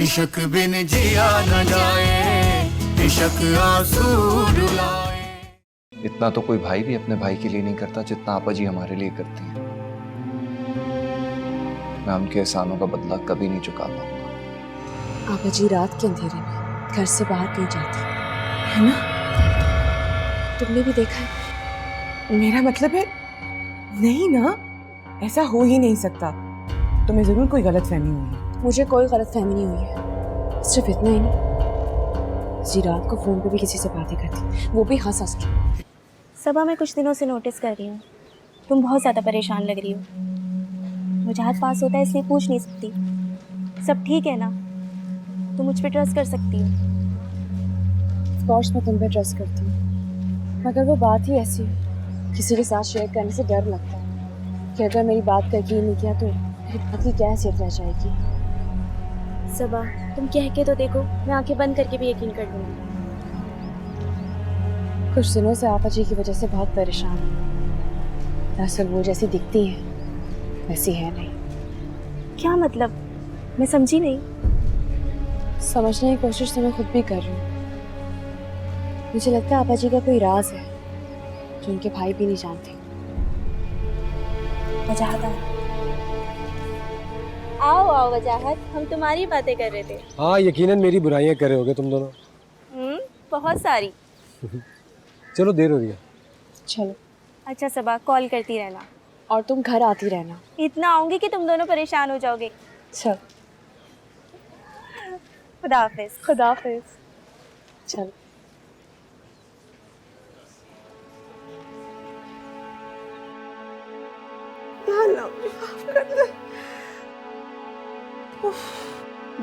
इश्क बिन जिया न जाए, इश्क आंसू रुलाए। इतना तो कोई भाई भी अपने भाई के लिए नहीं करता जितना आपा जी हमारे लिए करती हैं। मैं उनके एहसानों का बदला कभी नहीं चुका पाऊंगा। आपा जी रात के अंधेरे में घर से बाहर कहीं जाती है ना? तुमने भी देखा है? मेरा मतलब है नहीं ना, ऐसा हो ही नहीं सकता। तुम्हें जरूर कोई गलतफहमी हुई है। मुझे कोई गलतफहमी नहीं हुई है। सिर्फ इतना ही नहीं, जी रात को फोन पे भी किसी से बातें करती, वो भी हंस हंस के। सबा, मैं कुछ दिनों से नोटिस कर रही हूँ तुम बहुत ज़्यादा परेशान लग रही हो। मुझात पास होता है इसलिए पूछ नहीं सकती, सब ठीक है ना? तुम मुझ पे ट्रस्ट कर सकती हो। ऑफ कोर्स मैं तुम पे ट्रस्ट करती हूँ, मगर वो बात ही ऐसी है, किसी के साथ शेयर करने से डर लगता है कि अगर मेरी बात का यकीन नहीं किया तो मेरी बात की क्या हैसियत रह जाएगी। सबा, तुम कह के तो देखो, मैं आंखें बंद करके भी यकीन कर लूँगी। कुछ दिनों से आपा जी की वजह से बहुत परेशान हूँ। दरअसल वो जैसी दिखती है वैसी है नहीं। क्या मतलब? मैं समझी नहीं। समझने की कोशिश तो मैं खुद भी कर रही हूँ। मुझे लगता है आपा जी का कोई राज है जो उनके भाई भी नहीं जानते। वजाहत आओ आओ वजाहत, हम तुम्हारी बातें कर रहे थे। हाँ, यकीनन मेरी बुराइयां कर रहे होगे तुम दोनों। बहुत सारी। चलो देर हो रही है। चलो। अच्छा सबा, कॉल करती रहना और तुम घर आती रहना। इतना आऊंगी कि तुम दोनों परेशान हो जाओगे। चल। खुदा हाफिज। खुदा हाफिज। चल।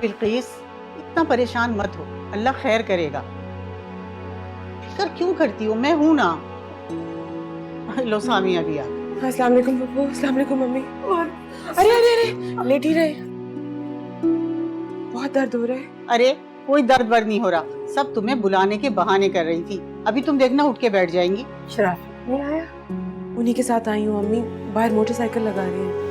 बिल्किस, इतना परेशान मत हो, अल्लाह खैर करेगा। फिक्र क्यों करती हो, मैं हूं ना। लो सामिया भी आ गई। अस्सलाम वालेकुम पप्पू, अस्सलाम वालेकुम मम्मी। और अरे अरे अरे लेट ही रहे, बहुत दर्द हो रहा है। अरे कोई दर्द वर्द नहीं हो रहा, सब तुम्हें बुलाने के बहाने कर रही थी। अभी तुम देखना उठ के बैठ जाएंगी। शराफ नहीं आया? उन्हीं के साथ आई हूँ अम्मी, बाहर मोटरसाइकिल लगा रही है।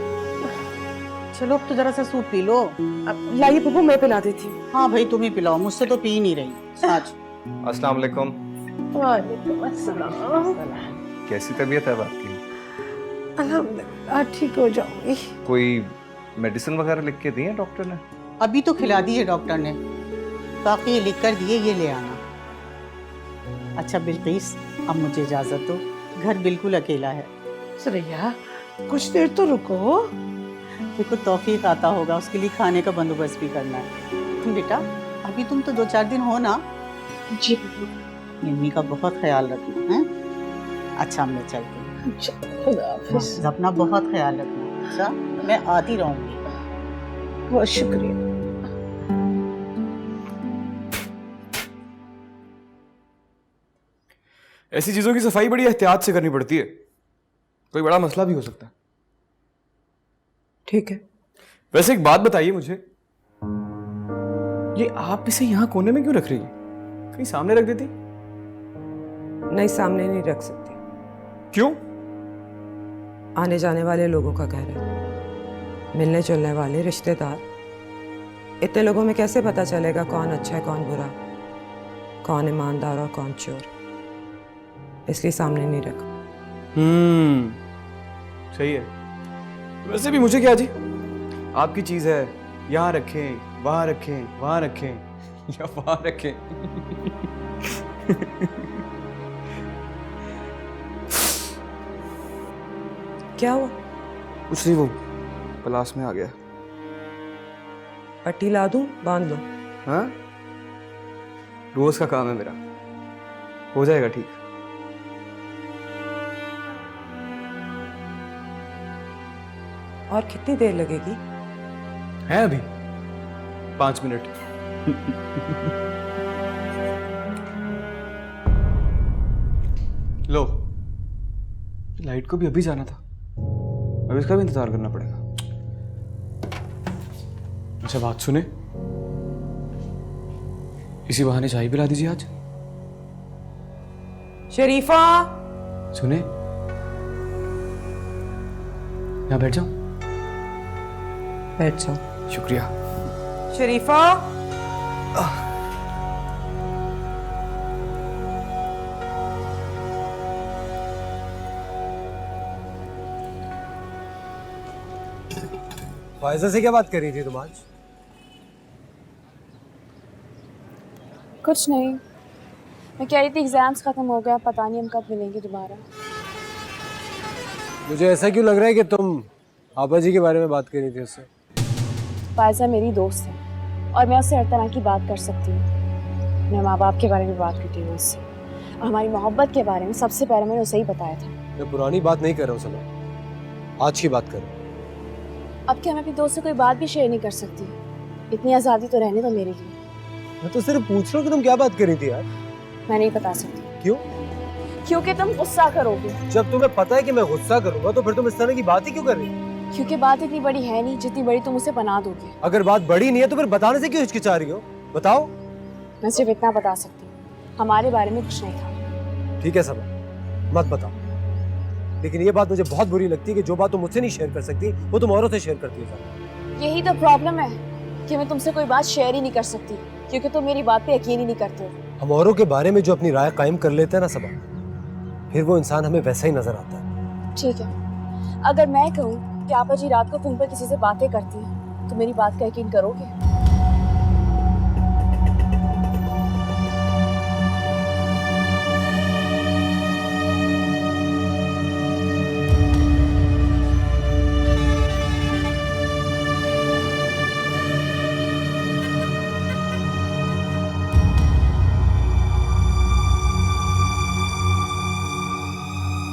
चलो अब तो जरा सा सूप पी लो। अब लाइए पप्पू, मैं पिला देती हूँ। हाँ भाई तुम ही पिलाओ, मुझसे तो पी ही नहीं रही आज। अस्सलाम वालेकुम। वालेकुम अस्सलाम। कैसी तबीयत है अब आपकी? अल्हम्दुलिल्लाह ठीक हो जाऊंगी। कोई मेडिसिन वगैरह लिख के दी है डॉक्टर ने? अभी तो खिला दी है डॉक्टर ने, बाकी ये लिख कर दिए, ये ले आना। अच्छा बिल्किस, अब मुझे इजाजत दो, घर बिल्कुल अकेला है। सुरैया कुछ देर तो रुको। देखो तौफीक आता होगा, उसके लिए खाने का बंदोबस्त भी करना है। तुम बेटा अभी तुम तो 2-4 दिन हो ना। जी पप्पू। मम्मी का बहुत ख्याल रखना है। अच्छा मैं चलती हूँ। खुदा हाफिज। अपना बहुत ख्याल रखना। अच्छा मैं आती रहूंगी। बहुत शुक्रिया। ऐसी चीजों की सफाई बड़ी एहतियात से करनी पड़ती है, कोई बड़ा मसला भी हो सकता है। ठीक है। वैसे एक बात बताइए मुझे, ये आप इसे यहाँ कोने में क्यों रख रही है? कहीं सामने रख देती? नहीं, सामने नहीं रख सकती। क्यों? आने जाने वाले लोगों का घर है, मिलने जुलने वाले रिश्तेदार। इतने लोगों में कैसे पता चलेगा कौन अच्छा है कौन बुरा, कौन ईमानदार और कौन चोर? इसलिए सामने नहीं रखा। सही है। वैसे भी मुझे क्या जी, आपकी चीज है, यहाँ रखें, वहां रखें, वहां रखें या वहां रखें। क्या हुआ? कुछ नहीं, वो क्लास में आ गया। पट्टी ला दूं, बांध लो। हाँ, रोज का काम है मेरा, हो जाएगा ठीक। और कितनी देर लगेगी? है अभी 5 मिनट। लो, लाइट को भी अभी जाना था, अब इसका भी इंतजार करना पड़ेगा। अच्छा बात सुने, इसी बहाने चाय पिला दीजिए आज। शरीफा, सुने, यहाँ बैठ जाओ। बैठ जाओ। शुक्रिया। शरीफा। फायजा से क्या बात कर रही थी तुम आज? कुछ नहीं, मैं कह रही थी एग्जाम्स खत्म हो गया, पता नहीं हम कब मिलेंगे दोबारा। मुझे ऐसा क्यों लग रहा है कि तुम आपा जी के बारे में बात कर रही थी उससे? फायजा मेरी दोस्त है और मैं उससे हर तरह की बात कर सकती हूँ। मैं माँ बाप के बारे में बात करती हूँ उससे, और हमारी मोहब्बत के बारे में सबसे पहले मैंने उसे ही बताया था। मैं पुरानी बात नहीं कर रहा हूँ सना, आज की बात कर रहा हूँ। अब क्या मैं अपनी दोस्त से कोई बात भी शेयर नहीं कर सकती? इतनी आज़ादी तो रहने दो मेरे लिए। मैं तो सिर्फ पूछ रहा हूँ कि तुम क्या बात कर रही थी यार। मैं नहीं बता सकती। क्यों? क्योंकि तुम गुस्सा करोगे। जब तुम्हें पता है कि मैं गुस्सा करूंगा तो फिर तुम इस तरह की बात ही क्यों कर रही हो? क्योंकि बात इतनी बड़ी है नहीं जितनी बड़ी तुम उसे बना दोगे। अगर बात बड़ी नहीं है तो फिर बताने से क्यों हिचकिचा रही हो? बताओ। मैं सिर्फ इतना बता सकती हूँ, हमारे बारे में कुछ नहीं था। ठीक है सना, मत बताओ, लेकिन ये बात मुझे बहुत बुरी लगती है कि जो बात तुम मुझसे नहीं शेयर कर सकती वो तुम औरों से शेयर करती हो सना। यही तो प्रॉब्लम है कि मैं तुमसे कोई बात शेयर ही नहीं कर सकती, क्योंकि तुम मेरी बात पे यकीन ही नहीं करते हो। हम औरों के बारे में जो अपनी राय कायम कर लेते हैं ना सबा, फिर वो इंसान हमें वैसा ही नजर आता है। ठीक है, अगर मैं कहूँ कि आपा जी रात को फोन पर किसी से बातें करती हैं, तो मेरी बात का यकीन करोगे?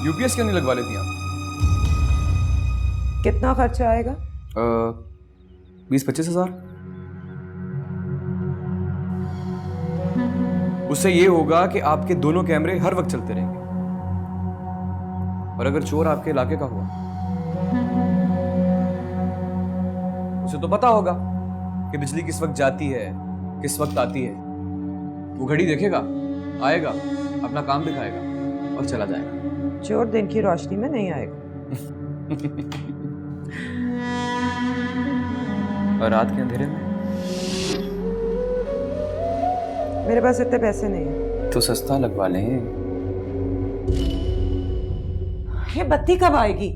यूपीएस क्यों नहीं लगवा लेती आप? कितना खर्चा आएगा? 20-25 हज़ार। उससे ये होगा कि आपके दोनों कैमरे हर वक्त चलते रहेंगे, और अगर चोर आपके इलाके का हुआ उसे तो पता होगा कि बिजली किस वक्त जाती है, किस वक्त आती है। वो घड़ी देखेगा, आएगा, अपना काम दिखाएगा और चला जाएगा। चोर दिन की रोशनी में नहीं आएगा। और रात के अंधेरे में? मेरे पास इतने पैसे नहीं है। तो सस्ता लगवा लें। ये बत्ती कब आएगी?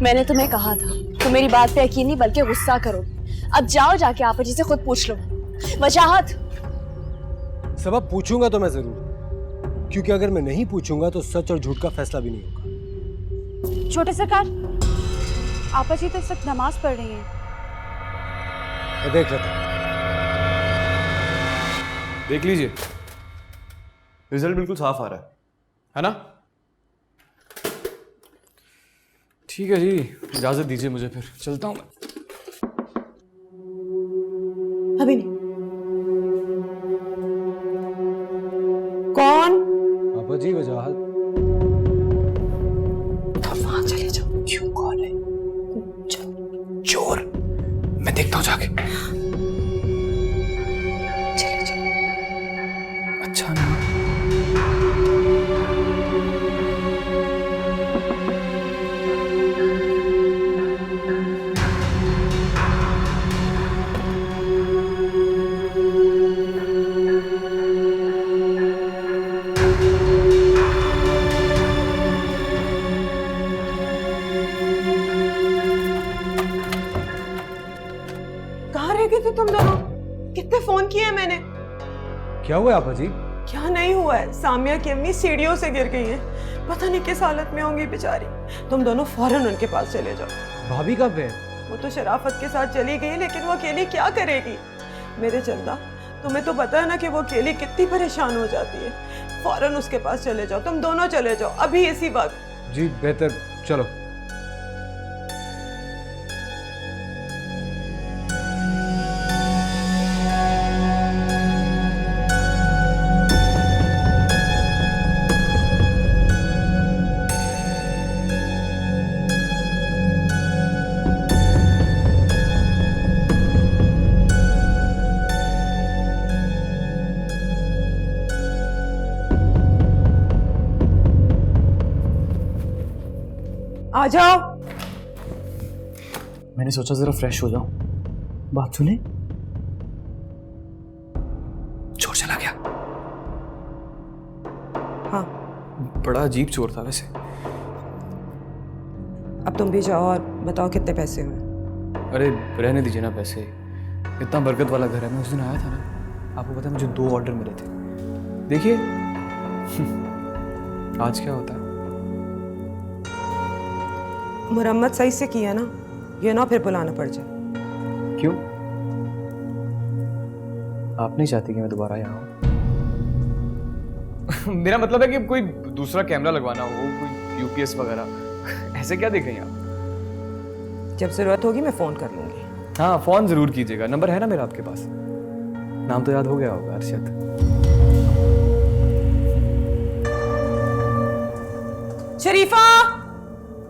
मैंने तुम्हें कहा था तुम मेरी बात पे यकीन नहीं बल्कि गुस्सा करो। अब जाओ जाके आपा जी से खुद पूछ लो। वजाहत। सबब पूछूंगा तो मैं जरूर, क्योंकि अगर मैं नहीं पूछूंगा तो सच और झूठ का फैसला भी नहीं होगा। छोटे सरकार, आपा जी तो इस वक्त नमाज पढ़ रही हैं। मैं देख लेता हूं। देख लीजिए, रिजल्ट बिल्कुल साफ आ रहा है ना? ठीक है जी, इजाजत दीजिए मुझे, फिर चलता हूं मैं। अभी नहीं। कौन? आपा जी वजाहत। वहां चले जाओ। क्यों? कौन है? चोर। मैं देखता हूं जाके। चले जाओ। अच्छा ना? कहाँ रह गए थे तुम दोनों? कितने फोन किए हैं मैंने। क्या हुआ आपा जी? क्या नहीं हुआ है, सामिया की अम्मी सीढ़ियों से गिर गई हैं। पता नहीं किस हालत में होंगी बेचारी। तुम दोनों फौरन उनके पास चले जाओ। भाभी कब है? वो तो शराफत के साथ चली गई, लेकिन वो अकेली क्या करेगी? मेरे चंदा, तुम्हें तो पता है ना कि वो अकेली कितनी परेशान हो जाती है। फौरन उसके पास चले जाओ, तुम दोनों चले जाओ अभी इसी वक्त। जी बेहतर, चलो। आ जाओ। मैंने सोचा जरा फ्रेश हो जाऊं। बात सुने, चोर चला गया। हाँ, बड़ा अजीब चोर था वैसे। अब तुम भी जाओ और बताओ कितने पैसे हुए। अरे रहने दीजिए ना पैसे, इतना बरकत वाला घर है। मैं उस दिन आया था ना, आपको पता है मुझे 2 ऑर्डर मिले थे। देखिए आज क्या होता है। मुरम्मत सही से किया ना, ये ना फिर बुलाना पड़ जाए। क्यों? आप नहीं चाहती कि मैं दोबारा यहाँ आऊँ? मेरा मतलब है कि कोई दूसरा कैमरा लगवाना हो, कोई यूपीएस वगैरह, ऐसे क्या देख रही हैं आप? जब जरूरत होगी मैं फोन कर लूंगी। हाँ फोन जरूर कीजिएगा, नंबर है ना मेरा आपके पास। नाम तो याद हो गया होगा, अरशद। शरीफा,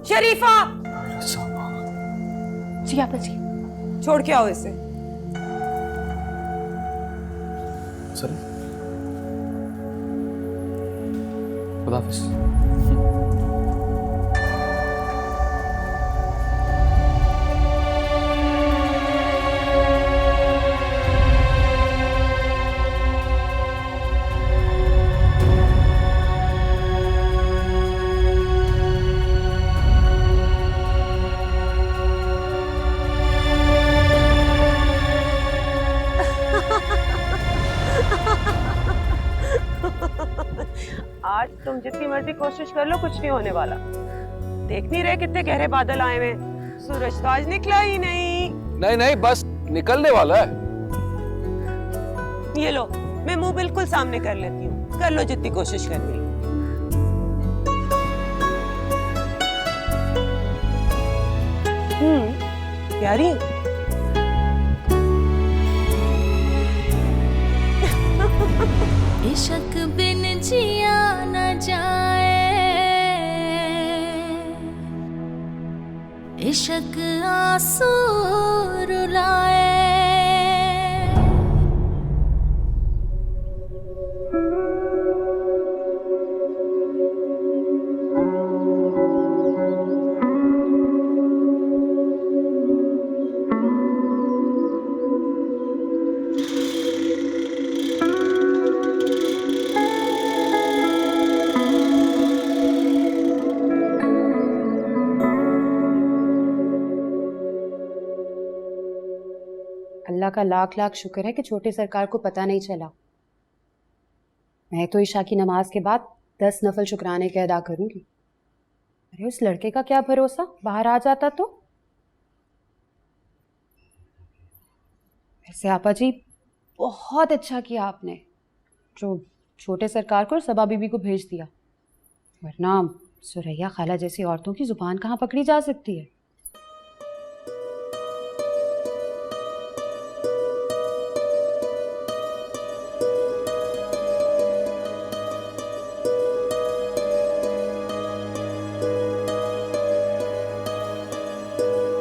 शरीफा, जी आपा जी। छोड़ के आओ इसे। सर खुदा हाफिज। आज तुम जितनी मर्जी कोशिश कर लो कुछ नहीं होने वाला। देख नहीं रहे कितने गहरे बादल आए हुए, सूरज तो आज निकला ही नहीं। नहीं नहीं, बस निकलने वाला है। ये लो, मैं मुंह बिल्कुल सामने कर लेती हूँ, कर लो जितनी कोशिश करनी। प्यारी इश्क बिन जिया न जाए, इश्क आंसू रुलाए। अल्लाह का लाख लाख शुक्र है कि छोटे सरकार को पता नहीं चला। मैं तो ईशा की नमाज के बाद 10 नफल शुक्राने के अदा करूंगी। अरे उस लड़के का क्या भरोसा, बाहर आ जाता तो। वैसे आपा जी बहुत अच्छा किया आपने जो छोटे सरकार को और सबा बीबी को भेज दिया, वरना सुरैया खाला जैसी औरतों की जुबान कहाँ पकड़ी जा सकती है।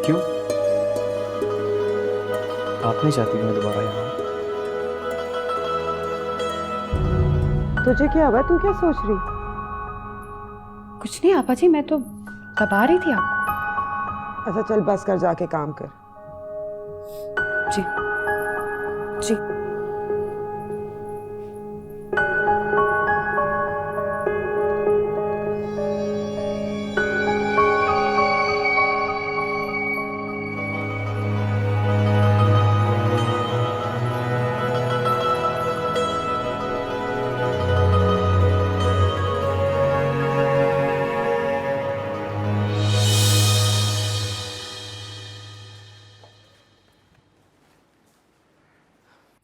क्यों? आप नहीं चाहती कि मैं दोबारा यहाँ आऊँ? तुझे क्या हुआ, तू क्या सोच रही? कुछ नहीं आपा जी, मैं तो दबा रही थी आप। अच्छा चल बस कर, जाके काम कर। जी जी।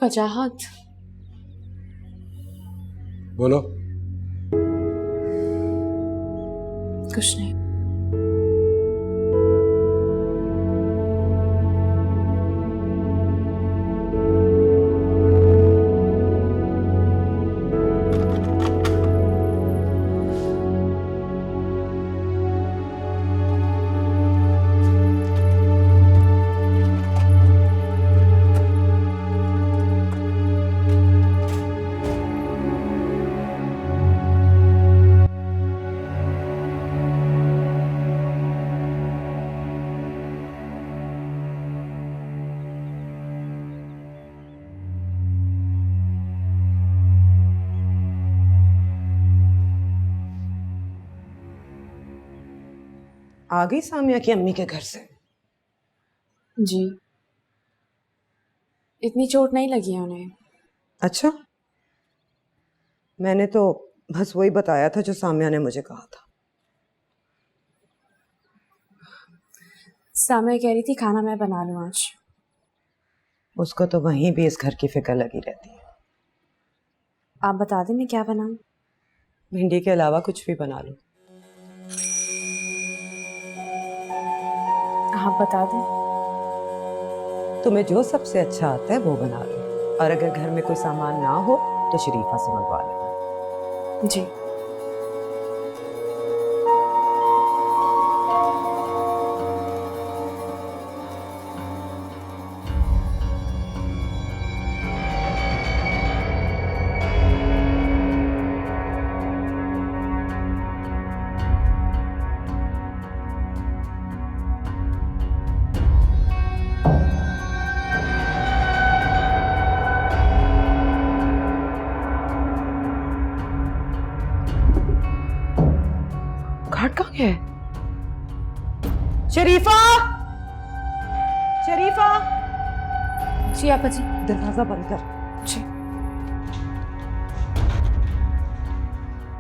वजाहत बोलो। कुछ नहीं। आ गई सामिया की अम्मी के घर से? जी, इतनी चोट नहीं लगी है उन्हें। अच्छा, मैंने तो बस वही बताया था जो सामिया ने मुझे कहा था। सामिया कह रही थी खाना मैं बना लूँ आज। उसको तो वहीं भी इस घर की फिक्र लगी रहती है। आप बता दें मैं क्या बनाऊँ? भिंडी के अलावा कुछ भी बना लो। आप बता दें। तुम्हें जो सबसे अच्छा आता है वो बना लो, और अगर घर में कोई सामान ना हो तो शरीफा से मंगवा लेना। जी। घाट कहाँ गया है? शरीफा, शरीफा, जी आपा जी। दरवाजा बंद कर। जी।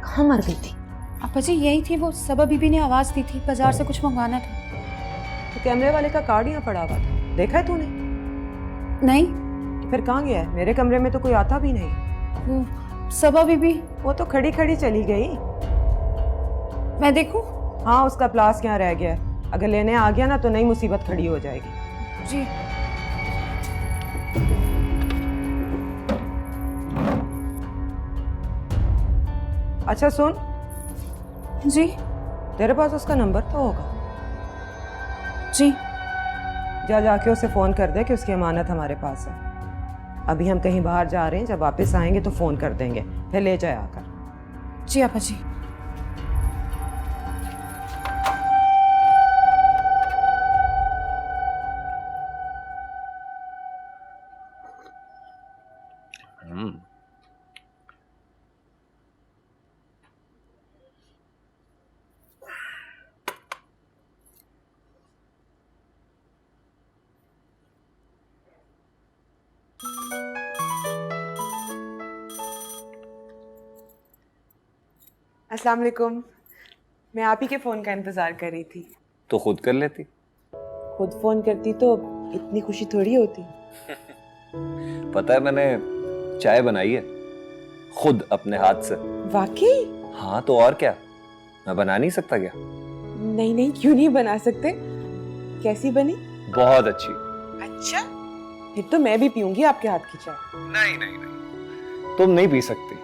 कहाँ मर गई थी? आपा जी यही थी, वो सबा बीबी ने आवाज दी थी, बाजार से कुछ मंगवाना था। तो कैमरे वाले का कार्ड यहाँ पड़ा हुआ था, देखा है तूने? नहीं। तो फिर कहाँ गया है? मेरे कमरे में तो कोई आता भी नहीं। वो सबा बीबी, वो तो खड़ी खड़ी चली गई। मैं देखूं? हाँ, उसका प्लास यहाँ रह गया है, अगर लेने आ गया ना तो नई मुसीबत खड़ी हो जाएगी। जी। अच्छा सुन। जी। तेरे पास उसका नंबर तो होगा? जी। जा जाके उसे फोन कर दे कि उसकी अमानत हमारे पास है। अभी हम कहीं बाहर जा रहे हैं, जब वापस आएंगे तो फोन कर देंगे, फिर ले जाए आकर। जी आपा जी। अस्सलाम वालेकुम। मैं आप ही के फ़ोन का इंतज़ार कर रही थी। तो खुद कर लेती। खुद फ़ोन करती तो इतनी खुशी थोड़ी होती। पता है मैंने चाय बनाई है खुद अपने हाथ से। वाकई? हाँ तो और क्या, मैं बना नहीं सकता क्या? नहीं नहीं, क्यों नहीं बना सकते? कैसी बनी? बहुत अच्छी। अच्छा, फिर तो मैं भी पीऊंगी आपके हाथ की चाय। नहीं नहीं नहीं, तुम नहीं पी सकती।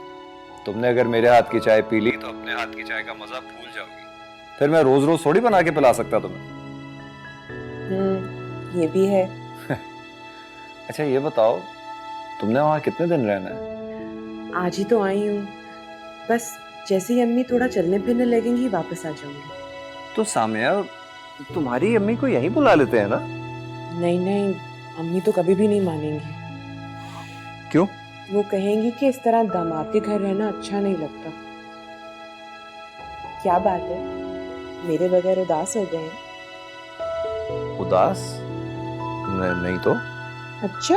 तुमने अगर मेरे हाथ की चाय पी ली तो अपने हाथ की चाय का मजा भूल जाओगी। फिर मैं रोज रोज थोड़ी बना के पिला सकता तुम्हें। ये भी है। अच्छा ये बताओ, तुमने वहां कितने दिन रहना है? आज ही तो आई हूँ, बस जैसे ही अम्मी थोड़ा चलने फिरने लगेंगी वापस आ जाऊंगी। तो सामिया, तुम्हारी अम्मी को यहीं बुला लेते हैं ना? नहीं नहीं, अम्मी तो कभी भी नहीं मानेंगी। क्यों? वो कहेंगी कि इस तरह दामाद के घर रहना अच्छा नहीं लगता। क्या बात है, मेरे बगैर उदास हो गए? उदास? नहीं तो। अच्छा,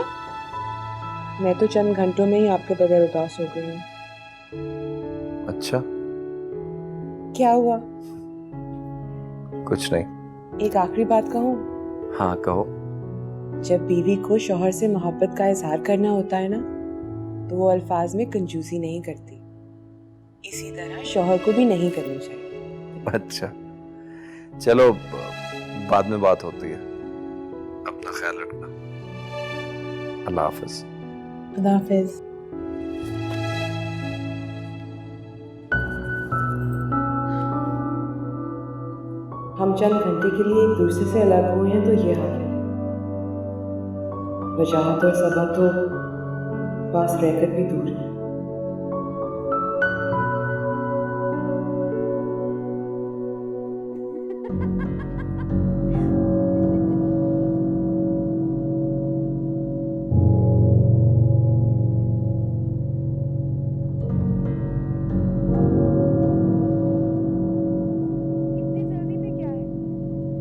मैं तो चंद घंटों में ही आपके बगैर उदास हो गई हूँ। अच्छा, क्या हुआ? कुछ नहीं। एक आखिरी बात कहूँ? हाँ कहो। जब बीवी को शौहर से मोहब्बत का इजहार करना होता है ना, तो वो अल्फाज में कंजूसी नहीं करती। इसी तरह शौहर को भी नहीं करनी चाहिए। अच्छा चलो, बाद में बात होती है। अपना ख्याल रखना। अल्लाह हाफिज। अल्लाह हाफिज। हम चंद घंटे के लिए एक दूसरे से अलग हुए हैं तो ये हाल है। वजाहत और सबा तो पास रहकर भी दूर है।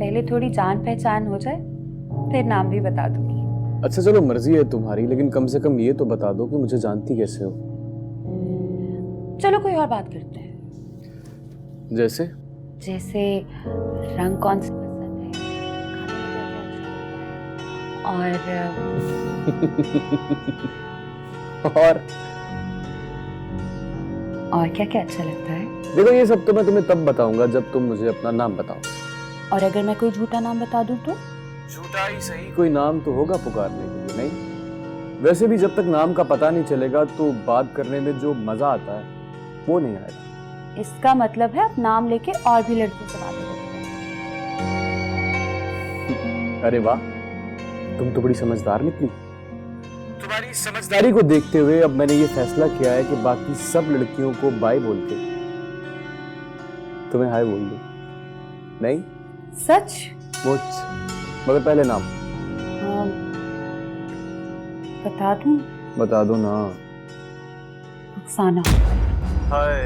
पहले थोड़ी जान पहचान हो जाए, फिर नाम भी बता दूंगी। अच्छा चलो, मर्जी है तुम्हारी, लेकिन कम से कम ये तो बता दो कि मुझे जानती कैसे हो। चलो कोई और बात करते हैं। जैसे? जैसे रंग कौन सा पसंद है, और क्या क्या अच्छा लगता है। देखो ये सब तो मैं तुम्हें तब बताऊंगा जब तुम मुझे अपना नाम बताओ। और अगर मैं कोई झूठा नाम बता दूं तो? झूठा ही सही, कोई नाम तो होगा पुकारने के लिए, नहीं? वैसे भी जब तक नाम का पता नहीं चलेगा तो बात करने में जो मजा आता है वो नहीं आएगा। इसका मतलब है आप नाम लेके और भी लड़कियों से बातें करोगे। अरे वाह, तुम तो बड़ी समझदार निकली। तुम्हारी समझदारी को देखते हुए अब मैंने ये फैसला किया है कि बाकी सब लड़कियों को बाय बोल के तुम्हें हाय बोल दूं। नहीं? सच? मुझ मगर पहले नाम बता दूं? बता दो ना। रुखसाना। हाय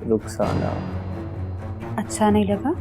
रुखसाना। अच्छा नहीं लगा?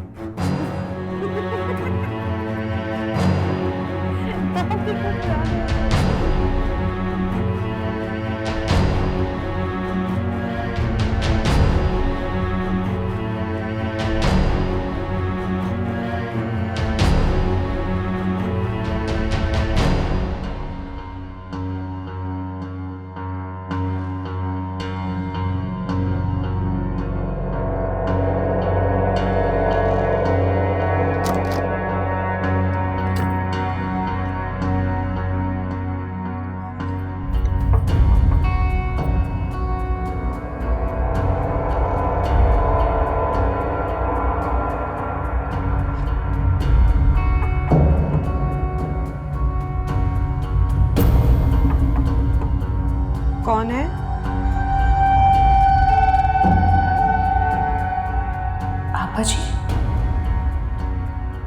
कौन है? आपा जी।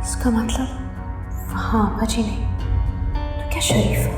इसका मतलब हाँ आपा जी नहीं तो क्या शरीफ?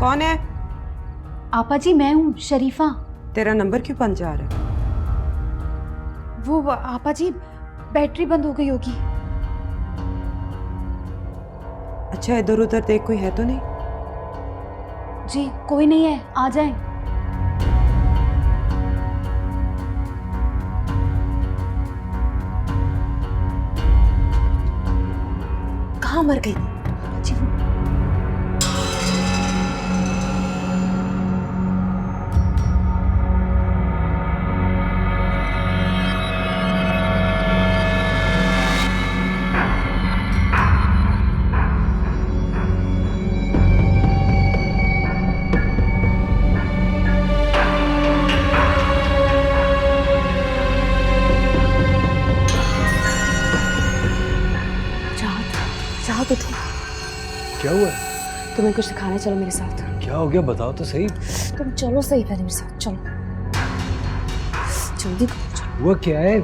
कौन है? आपा जी मैं हूँ शरीफा। तेरा नंबर क्यों बंद जा रहा है? वो आपा जी बैटरी बंद हो गई होगी। अच्छा इधर उधर देख, कोई है तो नहीं? जी कोई नहीं है, आ जाएं। कहाँ मर गई? जी वो चाहो तो तुम। क्या हुआ? तुम्हें कुछ दिखाने चलो मेरे साथ। क्या हो गया बताओ तो सही। तुम चलो सही पहले मेरे साथ, चलो जल्दी करो, चलो। हुआ क्या है?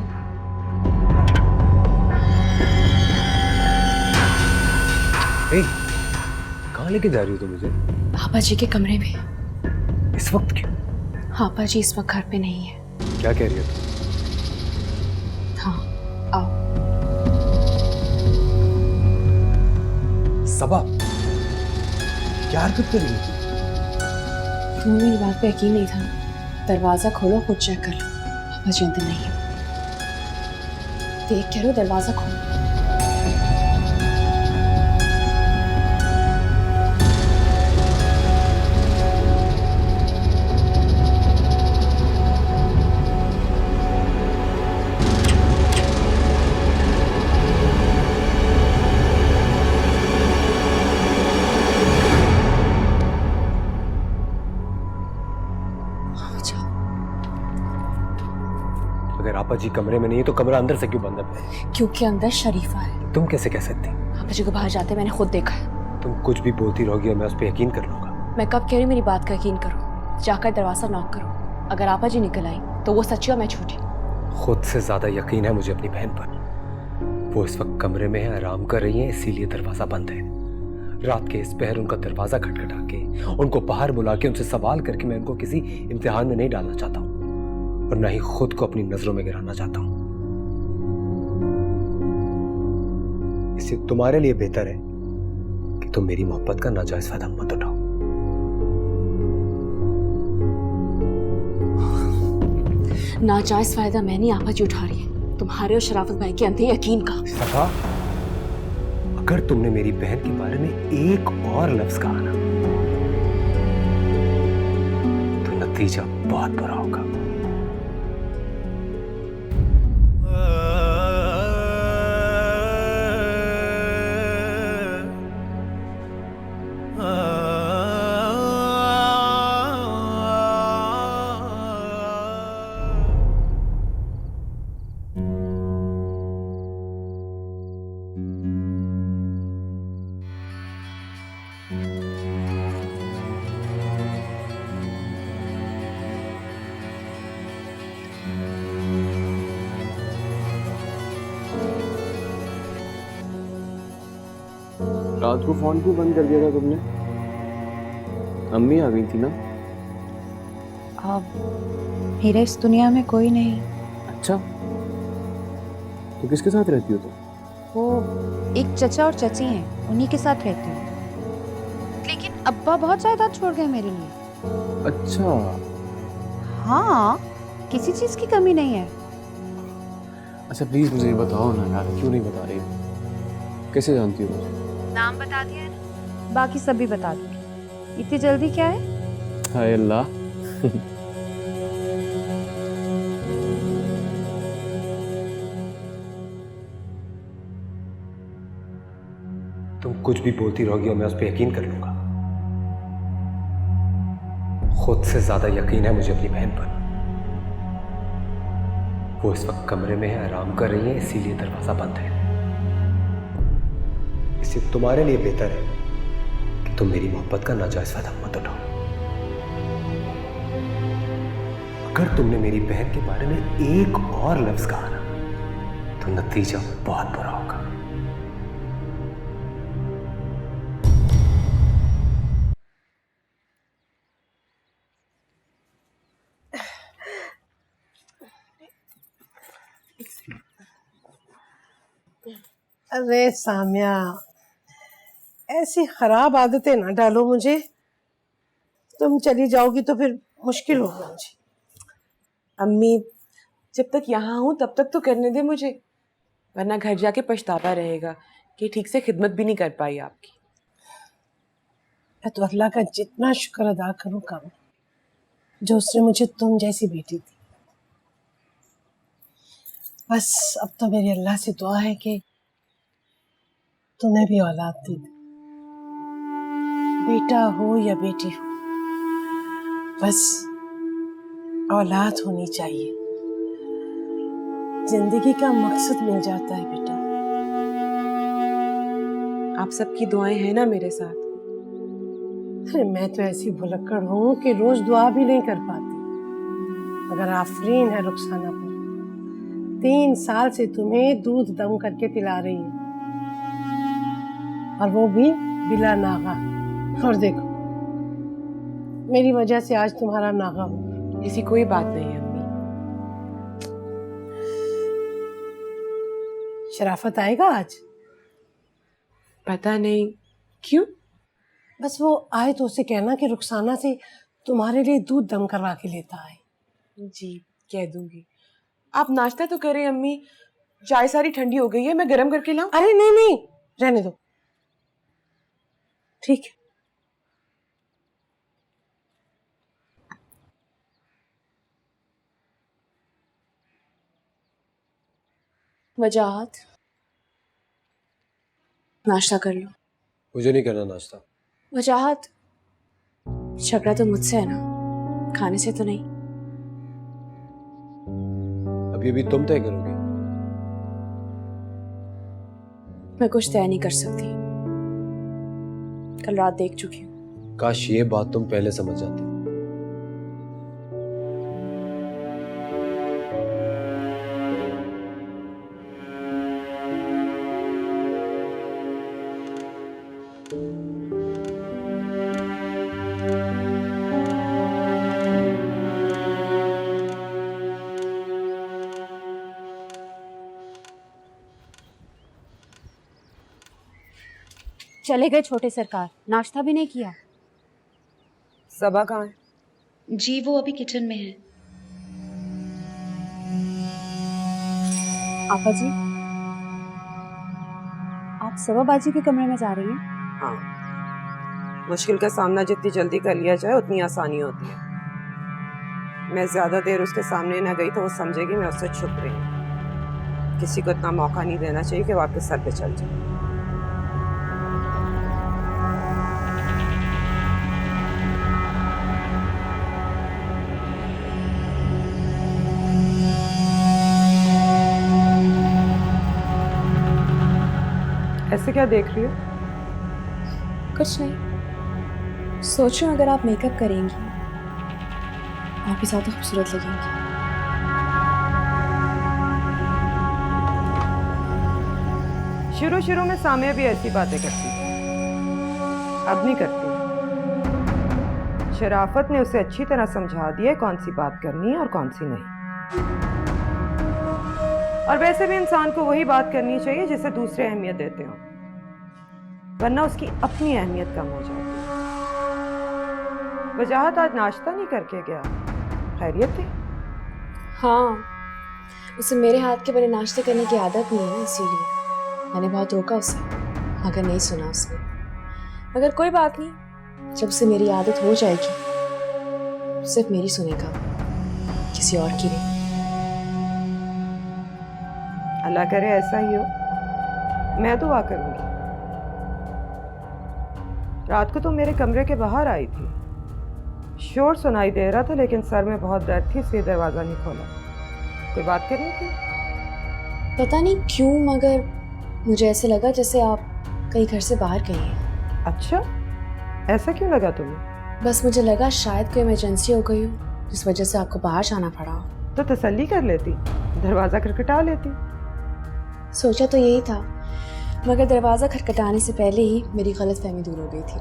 कहाँ लेके जा रही हो तुम मुझे? पापा जी के कमरे में। इस वक्त क्यों? पापा जी इस वक्त घर पे नहीं है। क्या कह रही हो तुम? हाँ आओ। सबा क्या हरकत कर रही हो? तुम्हें मेरी बात पे यकीन नहीं था। दरवाजा खोलो, खुद चेक कर लो, पापा जी अंदर नहीं है। देख के लो, दरवाजा खोलो। अगर आपा जी कमरे में नहीं है तो कमरा अंदर से क्यों बंद है? क्योंकि अंदर शरीफा है। तुम कैसे कह सकती? पापा जी को बाहर जाते मैंने खुद देखा है। तुम कुछ भी बोलती रहोगी और मैं उस पर यकीन कर लूंगा। मैं कब कह रही हूँ मेरी बात का यकीन करो। जाकर दरवाजा नॉक करो। अगर आपा जी निकल आई तो वो सच्ची और मैं झूठी। खुद से ज्यादा यकीन है मुझे अपनी बहन पर। वो इस वक्त कमरे में है, आराम कर रही है, इसीलिए दरवाजा बंद है। रात के इस पहर उनका दरवाजा खटखटा के, उनको बाहर बुला के, उनसे सवाल करके मैं उनको किसी इम्तिहान में नहीं डालना चाहता हूँ और न ही खुद को अपनी नजरों में गिराना चाहता हूँ। इससे तुम्हारे लिए बेहतर है कि तुम मेरी मोहब्बत का नाजायज फायदा मत उठाओ। नाजायज फायदा मैं नहीं आपा जी उठा रही है, तुम्हारे और शराफत भाई के अंधे यकीन का। सफा, अगर तुमने मेरी बहन के बारे में एक और लफ्ज कहा ना तो नतीजा बहुत बुरा होगा। रात को फोन क्यों बंद कर दिया था तुमने? अम्मी आ गई थी ना? अब मेरे इस दुनिया में कोई नहीं। अच्छा, तो किसके साथ रहती हो तुम? वो एक चचा और चची हैं, उन्हीं के साथ रहती हूँ। लेकिन अब्बा बहुत जायदाद छोड़ गए मेरे लिए। अच्छा। हाँ, किसी चीज की कमी नहीं है। अच्छा प्लीज मुझे ये बताओ ना यार, क्यों नहीं बता रही? कैसे जानती हो मुझे? नाम बता दिया है ना, बाकी सब भी बता दूंगी। इतनी जल्दी क्या है? हाय अल्लाह। तुम कुछ भी बोलती रहोगी और मैं उस पर यकीन कर लूंगा। खुद से ज्यादा यकीन है मुझे अपनी बहन पर। वो इस वक्त कमरे में है, आराम कर रही है, इसीलिए दरवाजा बंद है। इससे तुम्हारे लिए बेहतर है कि तुम मेरी मोहब्बत का नाजायज फायदा मत उठाओ। अगर तुमने मेरी बहन के बारे में एक और लफ्ज कहा ना तो नतीजा बहुत बुरा होगा। अरे सामिया, ऐसी खराब आदतें ना डालो मुझे। तुम चली जाओगी तो फिर मुश्किल होगा मुझे। अम्मी, जब तक यहाँ हूँ तब तक तो करने दे मुझे, वरना घर जाके पछतावा रहेगा कि ठीक से खिदमत भी नहीं कर पाई आपकी। मैं तो अल्लाह का जितना शुक्र अदा करूँ कम, जो उसने मुझे तुम जैसी बेटी दी। बस अब तो मेरी अल्लाह से दुआ है कि तुम्हें भी औलाद दे दे, बेटा हो या बेटी हो, बस औलाद होनी चाहिए। जिंदगी का मकसद मिल जाता है बेटा। आप सबकी दुआएं हैं ना मेरे साथ? अरे मैं तो ऐसी भुलक्कड़ हूँ कि रोज दुआ भी नहीं कर पाती, मगर आफरीन है रुखसाना पर। 3 साल से तुम्हें दूध दम करके पिला रही है, और वो भी बिला नागा। और देखो, मेरी वजह से आज तुम्हारा नागा हो। ऐसी कोई बात नहीं है अम्मी। शराफत आएगा आज? पता नहीं क्यों। बस वो आए तो उसे कहना कि रुखसाना से तुम्हारे लिए दूध दम करवा के लेता है। जी कह दूंगी। आप नाश्ता तो करें अम्मी, चाय सारी ठंडी हो गई है, मैं गरम करके लाऊं? अरे नहीं नहीं, रहने दो। ठीक है। वजाहत, नाश्ता कर लो। मुझे नहीं करना नाश्ता। वजाहत, झगड़ा तो मुझसे है ना, खाने से तो नहीं। अभी अभी तुम तय करोगी। मैं कुछ तय नहीं कर सकती, कल रात देख चुकी हूँ। काश ये बात तुम पहले समझ जाती। चले गए छोटे सरकार, नाश्ता भी नहीं किया। सबा कहाँ है? जी वो अभी किचन में है। आपा जी, आप सबा बाजी के कमरे में जा रही हैं? हाँ, मुश्किल का सामना जितनी जल्दी कर लिया जाए उतनी आसानी होती है। मैं ज्यादा देर उसके सामने ना गई तो वो समझेगी मैं उससे छुप रही हूँ। किसी को इतना मौका नहीं देना चाहिए कि वो आपके सर पे चल जाए। ऐसे क्या देख रही हो? कुछ नहीं, सोच रही हूँ अगर आप मेकअप करेंगी आप भी ज्यादा खूबसूरत लगेंगी। शुरू में सामिया भी ऐसी बातें करती थी, अब नहीं करती। शराफत ने उसे अच्छी तरह समझा दिया कौन सी बात करनी है और कौन सी नहीं। और वैसे भी इंसान को वही बात करनी चाहिए जिसे दूसरे अहमियत देते हो, वरना उसकी अपनी अहमियत कम हो जाती है। वजाहत आज नाश्ता नहीं करके गया, खैरियत थी? हाँ, उसे मेरे हाथ के बने नाश्ते करने की आदत नहीं है, इसीलिए मैंने बहुत रोका उसे, मगर नहीं सुना उसने। मगर कोई बात नहीं, जब उसे मेरी आदत हो जाएगी सिर्फ मेरी सुनेगा, किसी और की नहीं। अल्लाह करे ऐसा ही हो, मैं दुआ करूंगी। रात को तो मेरे कमरे के बाहर आई थी, शोर सुनाई दे रहा था लेकिन सर में बहुत दर्द थी इसलिए दरवाजा नहीं खोला। कोई बात करनी थी? पता नहीं क्यों मगर मुझे ऐसे लगा जैसे आप कहीं घर से बाहर गई हैं। अच्छा, ऐसा क्यों लगा तुम्हें? बस मुझे लगा शायद कोई इमरजेंसी हो गई हो जिस वजह से आपको बाहर जाना पड़ा हो। तो तसल्ली कर लेती, दरवाजा खटखटा लेती। सोचा तो यही था, मगर दरवाजा खटखटाने से पहले ही मेरी गलतफहमी दूर हो गई थी।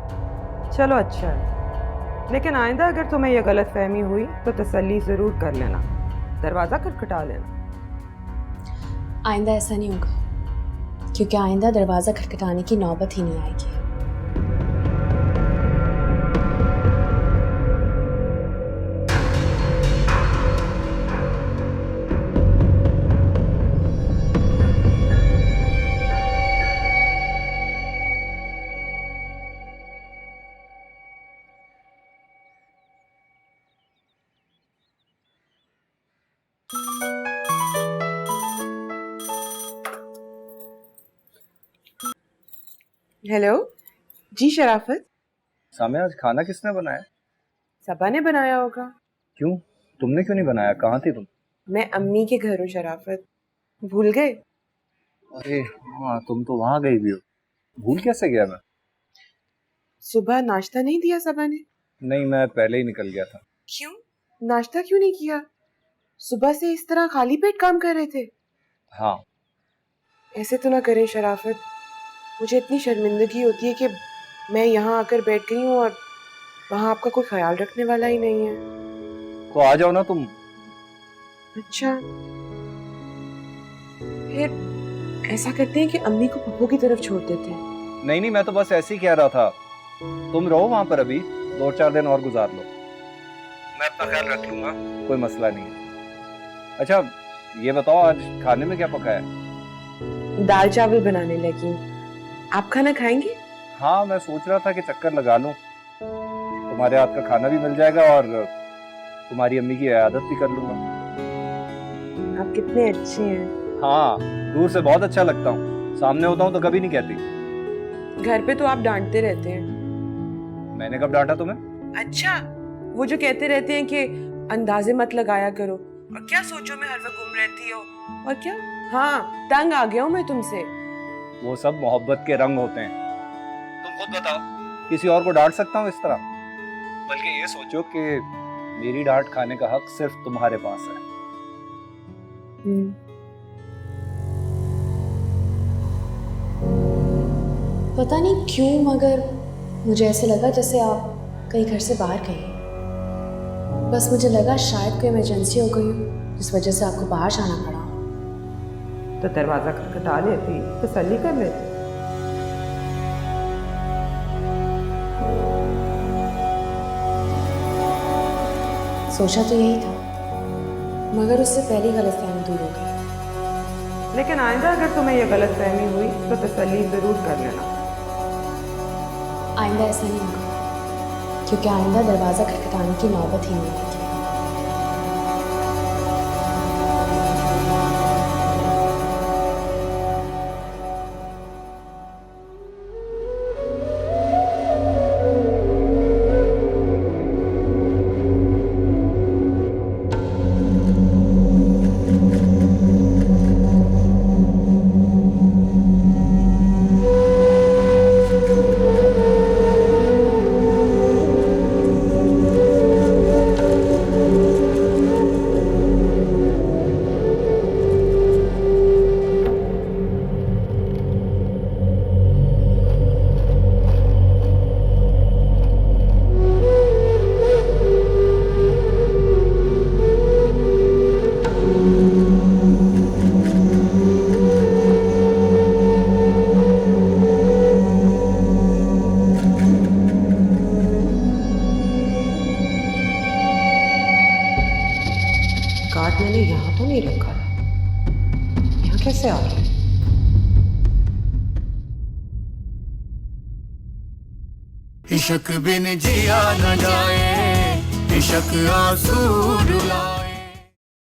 चलो अच्छा है, लेकिन आइंदा अगर तुम्हें यह गलतफहमी हुई तो तसल्ली जरूर कर लेना, दरवाजा खटखटा लेना। आइंदा ऐसा नहीं होगा, क्योंकि आइंदा दरवाजा खटखटाने की नौबत ही नहीं आएगी। हेलो जी शराफत। सामिया, आज खाना किसने बनाया? सबा ने बनाया होगा। क्यों, तुमने क्यों नहीं बनाया? कहाँ थी तुम? मैं अम्मी के घर हूँ शराफत, भूल गए? अरे हाँ, तुम तो वहां गई भी हो, भूल कैसे गया मैं? सुबह नाश्ता नहीं दिया सबा ने? नहीं, मैं पहले ही निकल गया था। क्यों, नाश्ता क्यों नहीं किया? सुबह से इस तरह खाली पेट काम कर रहे थे? हाँ। ऐसे तो ना करें शराफत, मुझे इतनी शर्मिंदगी होती है कि मैं यहाँ आकर बैठ गई हूँ और वहाँ आपका कोई ख्याल रखने वाला ही नहीं है। तो आ जाओ ना तुम। अच्छा, फिर ऐसा करते हैं कि अम्मी को पप्पू की तरफ छोड़ देते हैं। नहीं, मैं तो बस ऐसे ही कह रहा था। तुम रहो वहां पर, अभी 2-4 दिन और गुजार लो। मैं अपना ख्याल रख लूंगा, कोई मसला नहीं है। अच्छा ये बताओ आज खाने में क्या पका है? दाल चावल बनाने लगी। आप खाना खाएंगे? हाँ मैं सोच रहा था कि चक्कर लगा लूं, तुम्हारे हाथ का खाना भी मिल जाएगा और तुम्हारी अम्मी की इयादत भी कर लूंगा। आप कितने अच्छे हैं। हाँ दूर से बहुत अच्छा लगता हूँ, सामने होता हूँ तो कभी नहीं कहती। घर पे तो आप डांटते रहते हैं। मैंने कब डांटा तुम्हें? अच्छा वो जो कहते रहते हैं कि अंदाजे मत लगाया करो और क्या सोचो में हर वक्त घूम रहती हो और क्या। हाँ तंग आ गया हूँ मैं तुमसे। वो सब मोहब्बत के रंग होते हैं। तुम खुद बताओ किसी और को डांट सकता हूँ इस तरह? बल्कि ये सोचो कि मेरी डांट खाने का हक सिर्फ तुम्हारे पास है। पता नहीं क्यों मगर मुझे ऐसे लगा जैसे आप कहीं घर से बाहर गए। बस मुझे लगा शायद कोई इमरजेंसी हो गई हो जिस वजह से आपको बाहर जाना पड़ा। तो दरवाजा खटखटा लेती, तसल्ली कर लेती। सोचा तो यही था मगर उससे पहली गलतफहमी दूर हो गई। लेकिन आइंदा अगर तुम्हें यह गलतफहमी हुई तो तसल्ली जरूर कर लेना। आइंदा ऐसा नहीं होगा क्योंकि आइंदा दरवाज़ा खटखटाने की नौबत ही नहीं आएगी। कार्ड मैंने यहाँ तो नहीं रखा था, यहाँ कैसे आ गया? इश्क बिन जिया न जाए, इश्क आंसू रुलाए।